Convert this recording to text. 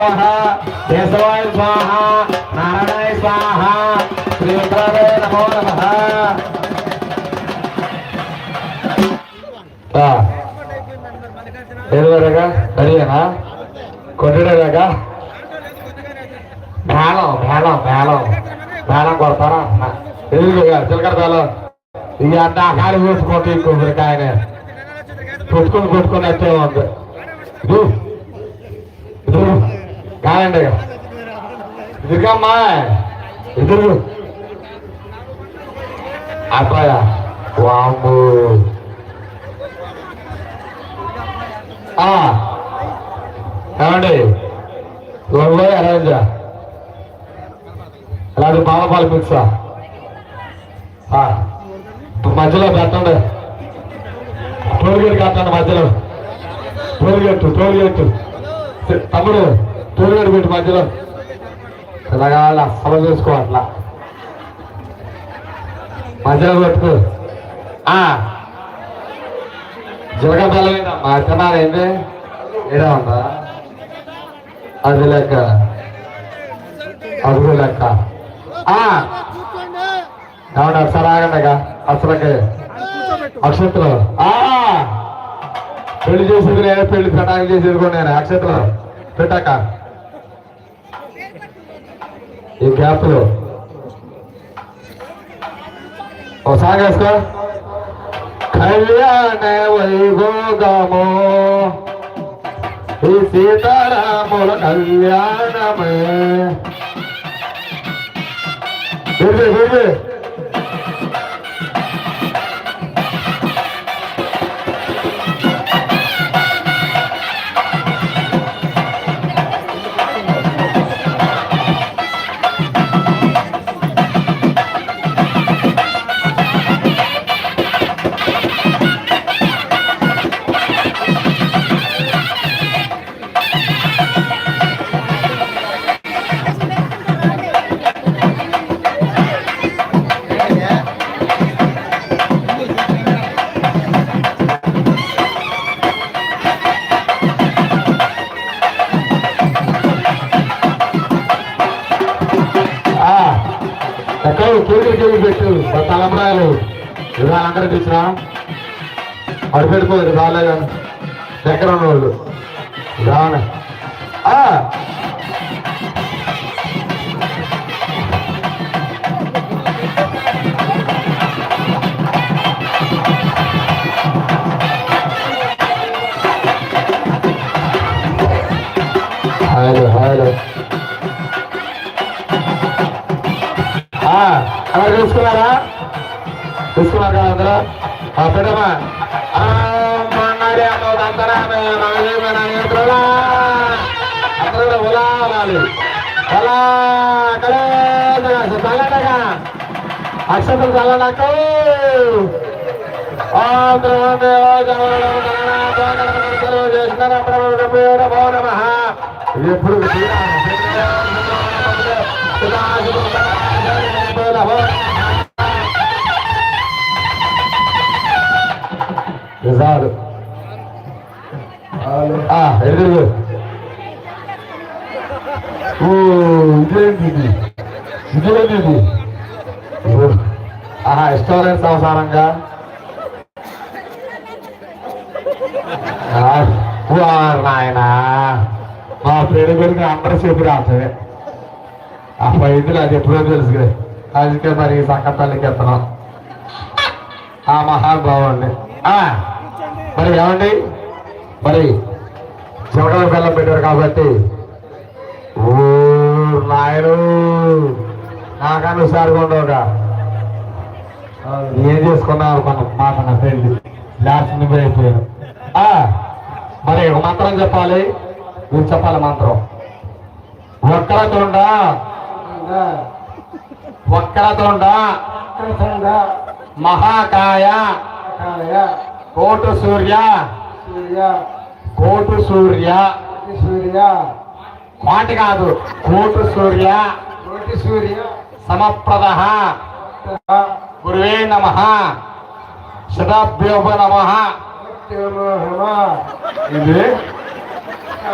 కేశవాయ స్వాహ నారాయణాయ స్వాహ శ్రీరుద్రాయ నమో నమః. ఏడువరగా సరియేనా కొట్టడేగా మేళం మేళం మేళం మేళం కొడతారా ఎదురుగా చిలకడ బేళం ఇక అంత కాలి వేసుకోండి కొబ్బరికాయనే కొట్టుకొని వచ్చే ఉంది కాదండి ఎదురుగమ్మా ఎదురు అబ్బాయా వాము ఏమండి అరేంజా అలాంటి పాలపాలు మిక్సా మధ్యలో పెట్టండి టోల్గేట్ కట్టండి మధ్యలో టోల్గేట్ తమ్ముడు టోల్గేట్ పెట్టి మధ్యలో ఇలాగా అసలు చూసుకో అట్లా మధ్యలో పెట్టుకో జీలకర్ర బెల్లం మా తిన్నారా ఏంటి ఏడా ఉందా అది లెక్క అదుగు లెక్క ఏమన్నా ఒకసారి ఆగండిగా అసలుకి అక్షత్రులు పెళ్లి చేసేది నేను పెళ్లి పెట్టాక చేసేది కూడా నేను అక్షత్రులు పెట్టాక ఈ గ్యాప్లో ఓ సాంగ్ వేసుకో. కళ్యాణ వైభోగము ఈ సీతారాముల కళ్యాణమే కేజీ పెట్టు తలంబరాయలు ఇలా అలంకరించిన అడు పెట్టుకోదు రాలేదు దగ్గర ఉన్నవాళ్ళు రావనే హలో హలో అలా చూసుకున్నారా చూసుకున్నారు కదా అందరూ పెట్టమా అందరూ ఉలా అనాలి అలా చల్లగా అక్షతలు చల్లడాక ఎప్పుడు నిజాలు ఎదురు ఇదేంటి ఇదేంటి ఇష్టమైన సంసారంగా నాయన మా పేరు గురించి అందరూ చెప్పి రాసే ఆ పైదులు అది ఎప్పుడో తెలుసు అందుకే మరి సంకటాలకి ఎత్తనాం ఆ మహానుభావుడిని మరి ఏమండి మరి చిలకల బెల్లం పెట్టారు కాబట్టి నాయను నాకన్నా సారిగా ఉండవుగా ఏం చేసుకున్నా అనుకున్నాం మాట నా ఫ్రెండ్ లాస్ట్ నిమిషం అయిపోయాను. మరి ఒక మంత్రం చెప్పాలి, మీరు చెప్పాలి మంత్రం. వక్రతుండ వక్రతుండ మహాకాయ కోటు సూర్య కోటు సూర్య కోటి కాదు కోటు సూర్య సమప్రద గురువే నమః శతాభ్యో నమః. ఇది ఆ.